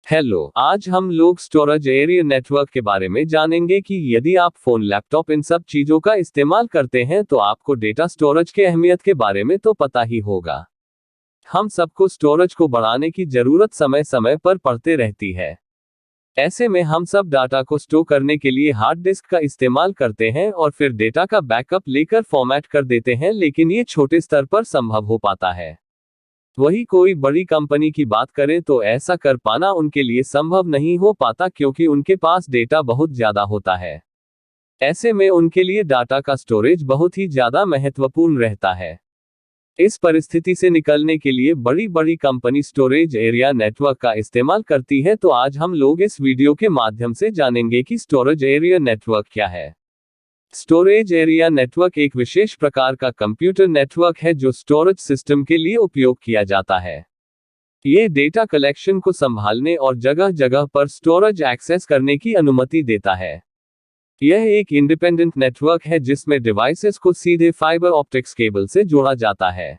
Hello, आज हम लोग स्टोरेज एरिया नेटवर्क के बारे में जानेंगे कि यदि आप फोन, लैपटॉप इन सब चीजों का इस्तेमाल करते हैं तो आपको डेटा स्टोरेज के अहमियत के बारे में तो पता ही होगा। हम सबको स्टोरेज को बढ़ाने की जरूरत समय समय पर पड़ते रहती है। ऐसे में हम सब डाटा को स्टोर करने के लिए हार्ड डिस्क का इस्तेमाल करते हैं और फिर डेटा का बैकअप लेकर फॉर्मेट कर देते हैं, लेकिन ये छोटे स्तर पर संभव हो पाता है। वही कोई बड़ी कंपनी की बात करें तो ऐसा कर पाना उनके लिए संभव नहीं हो पाता, क्योंकि उनके पास डेटा बहुत ज्यादा होता है। ऐसे में उनके लिए डाटा का स्टोरेज बहुत ही ज्यादा महत्वपूर्ण रहता है। इस परिस्थिति से निकलने के लिए बड़ी बड़ी कंपनी स्टोरेज एरिया नेटवर्क का इस्तेमाल करती है। तो आज हम लोग इस वीडियो के माध्यम से जानेंगे कि स्टोरेज एरिया नेटवर्क क्या है। स्टोरेज एरिया नेटवर्क एक विशेष प्रकार का कंप्यूटर नेटवर्क है जो स्टोरेज सिस्टम के लिए उपयोग किया जाता है। ये डेटा कलेक्शन को संभालने और जगह जगह पर स्टोरेज एक्सेस करने की अनुमति देता है। यह एक इंडिपेंडेंट नेटवर्क है जिसमें डिवाइसेस को सीधे फाइबर ऑप्टिक्स केबल से जोड़ा जाता है।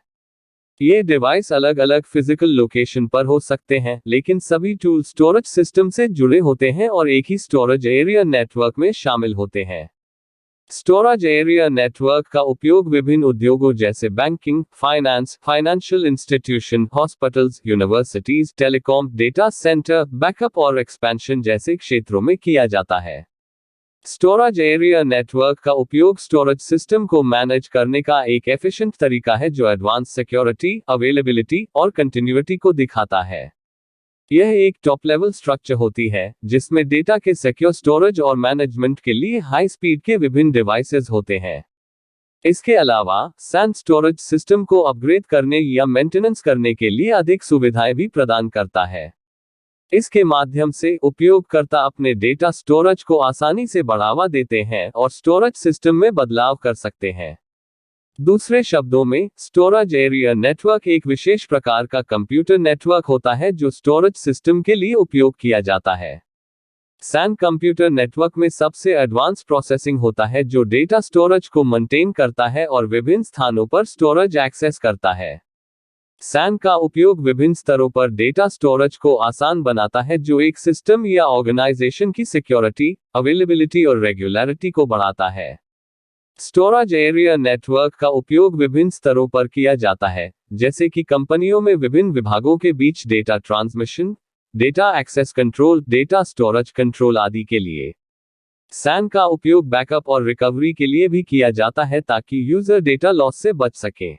ये डिवाइस अलग अलग फिजिकल लोकेशन पर हो सकते हैं, लेकिन सभी टूल स्टोरेज सिस्टम से जुड़े होते हैं और एक ही स्टोरेज एरिया नेटवर्क में शामिल होते हैं। स्टोरेज एरिया नेटवर्क का उपयोग विभिन्न उद्योगों जैसे banking, finance, financial institution, hospitals, universities, telecom, data centre, backup और एक्सपेंशन जैसे क्षेत्रों में किया जाता है। स्टोरेज एरिया नेटवर्क का उपयोग स्टोरेज सिस्टम को मैनेज करने का एक एफिशिएंट तरीका है जो एडवांस सिक्योरिटी, अवेलेबिलिटी और कंटिन्यूटी को दिखाता है। यह एक टॉप लेवल स्ट्रक्चर होती है जिसमें डेटा के सिक्योर स्टोरेज और मैनेजमेंट के लिए हाई स्पीड के विभिन्न डिवाइसेस होते हैं। इसके अलावा सैन स्टोरेज सिस्टम को अपग्रेड करने या मेंटेनेंस करने के लिए अधिक सुविधाएं भी प्रदान करता है। इसके माध्यम से उपयोगकर्ता अपने डेटा स्टोरेज को आसानी से बढ़ावा देते हैं और स्टोरेज सिस्टम में बदलाव कर सकते हैं। दूसरे शब्दों में, स्टोरेज एरिया नेटवर्क एक विशेष प्रकार का कंप्यूटर नेटवर्क होता है जो स्टोरेज सिस्टम के लिए उपयोग किया जाता है। सैन कंप्यूटर नेटवर्क में सबसे एडवांस प्रोसेसिंग होता है जो डेटा स्टोरेज को मेंटेन करता है और विभिन्न स्थानों पर स्टोरेज एक्सेस करता है। सैन का उपयोग विभिन्न स्तरों पर डेटा स्टोरेज को आसान बनाता है जो एक सिस्टम या ऑर्गेनाइजेशन की सिक्योरिटी, अवेलेबिलिटी और रेगुलरिटी को बढ़ाता है। स्टोरेज एरिया नेटवर्क का उपयोग विभिन्न स्तरों पर किया जाता है, जैसे कि कंपनियों में विभिन्न विभागों के बीच data transmission, data access control, data storage control आदि के लिए। सैन का उपयोग बैकअप और रिकवरी के लिए भी किया जाता है ताकि यूजर डेटा लॉस से बच सके।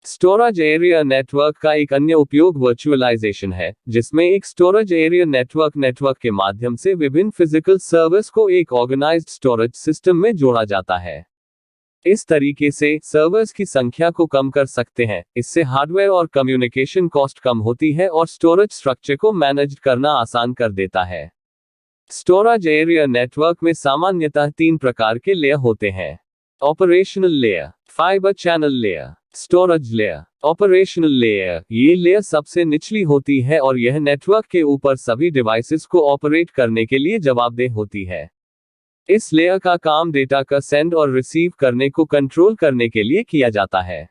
स्टोरेज एरिया नेटवर्क का एक अन्य उपयोग वर्चुअलाइजेशन है, जिसमें एक स्टोरेज एरिया नेटवर्क के माध्यम से विभिन्न फिजिकल सर्वर्स को एक ऑर्गेनाइज्ड स्टोरेज सिस्टम में जोड़ा जाता है। इस तरीके से सर्वर्स की संख्या को कम कर सकते हैं। इससे हार्डवेयर और कम्युनिकेशन कॉस्ट कम होती है और स्टोरेज स्ट्रक्चर को मैनेज करना आसान कर देता है। स्टोरेज एरिया नेटवर्क में सामान्यतः 3 प्रकार के लेयर होते हैं: operational layer, fibre channel layer, storage layer. Operational layer, ये लेयर सबसे निचली होती है और यह नेटवर्क के ऊपर सभी डिवाइसेस को ऑपरेट करने के लिए जवाबदेह होती है। इस लेयर का काम डेटा का सेंड और रिसीव करने को कंट्रोल करने के लिए किया जाता है।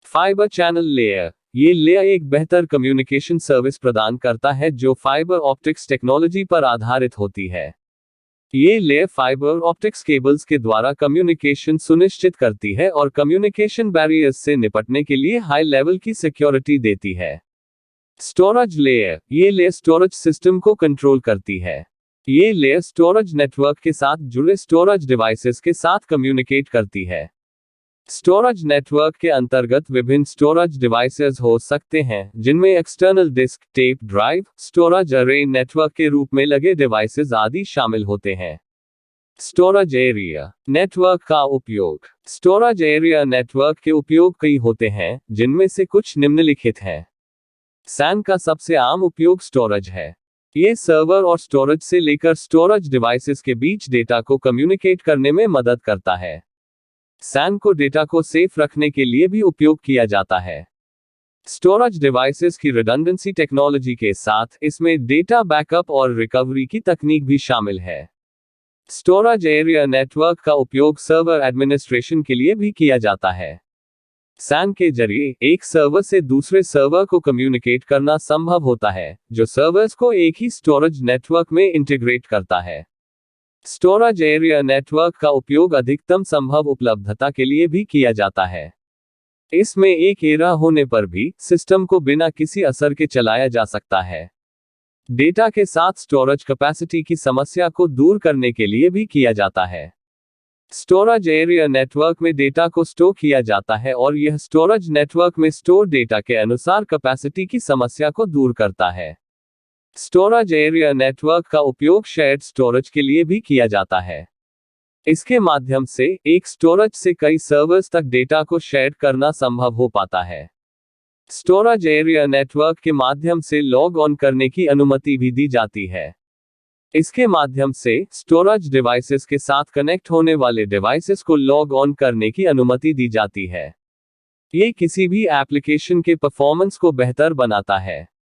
फाइबर चैनल लेयर, ये लेयर एक बेहतर कम्युनिकेशन सर्विस प्रदान करता है जो फाइबर ऑप्टिक्स टेक्नोलॉजी पर आधारित होती है। ये लेयर फाइबर ऑप्टिक्स केबल्स के द्वारा कम्युनिकेशन सुनिश्चित करती है और कम्युनिकेशन बैरियर्स से निपटने के लिए हाई लेवल की सिक्योरिटी देती है। स्टोरेज लेयर, ये लेयर स्टोरेज सिस्टम को कंट्रोल करती है। ये लेयर स्टोरेज नेटवर्क के साथ जुड़े स्टोरेज डिवाइसेस के साथ कम्युनिकेट करती है। स्टोरेज नेटवर्क के अंतर्गत विभिन्न स्टोरेज डिवाइसेस हो सकते हैं, जिनमें external disk, tape drive, storage area network के रूप में लगे डिवाइसेस आदि शामिल होते हैं। स्टोरेज एरिया नेटवर्क का उपयोग। स्टोरेज एरिया नेटवर्क के उपयोग कई होते हैं, जिनमें से कुछ निम्नलिखित हैं। सैन का सबसे आम उपयोग स्टोरेज है। ये सर्वर और स्टोरेज से लेकर स्टोरेज डिवाइसेस के बीच डेटा को कम्युनिकेट करने में मदद करता है। सैन को डेटा को सेफ रखने के लिए भी उपयोग किया जाता है। स्टोरेज डिवाइसेस की रिडंडेंसी टेक्नोलॉजी के साथ इसमें डेटा बैकअप और रिकवरी की तकनीक भी शामिल है। स्टोरेज एरिया नेटवर्क का उपयोग सर्वर एडमिनिस्ट्रेशन के लिए भी किया जाता है। SAN के जरिए एक सर्वर से दूसरे सर्वर को कम्युनिकेट करना संभव होता है, जो सर्वर्स को एक ही स्टोरेज नेटवर्क में इंटीग्रेट करता है। स्टोरेज एरिया नेटवर्क का उपयोग अधिकतम संभव उपलब्धता के लिए भी किया जाता है। इसमें एक एरर होने पर भी सिस्टम को बिना किसी असर के चलाया जा सकता है। डेटा के साथ स्टोरेज कैपेसिटी की समस्या को दूर करने के लिए भी किया जाता है। स्टोरेज एरिया नेटवर्क में डेटा को स्टोर किया जाता है और यह स्टोरेज नेटवर्क में स्टोर डेटा के अनुसार कैपेसिटी की समस्या को दूर करता है। स्टोरेज एरिया नेटवर्क का उपयोग शेयर्ड स्टोरेज के लिए भी किया जाता है। इसके माध्यम से एक स्टोरेज से कई सर्वर्स तक डेटा को शेयर करना संभव हो पाता है। स्टोरेज एरिया नेटवर्क के माध्यम से लॉग ऑन करने की अनुमति भी दी जाती है। इसके माध्यम से स्टोरेज डिवाइसेस के साथ कनेक्ट होने वाले डिवाइसेस को लॉग ऑन करने की अनुमति दी जाती है। ये किसी भी एप्लीकेशन के परफॉर्मेंस को बेहतर बनाता है।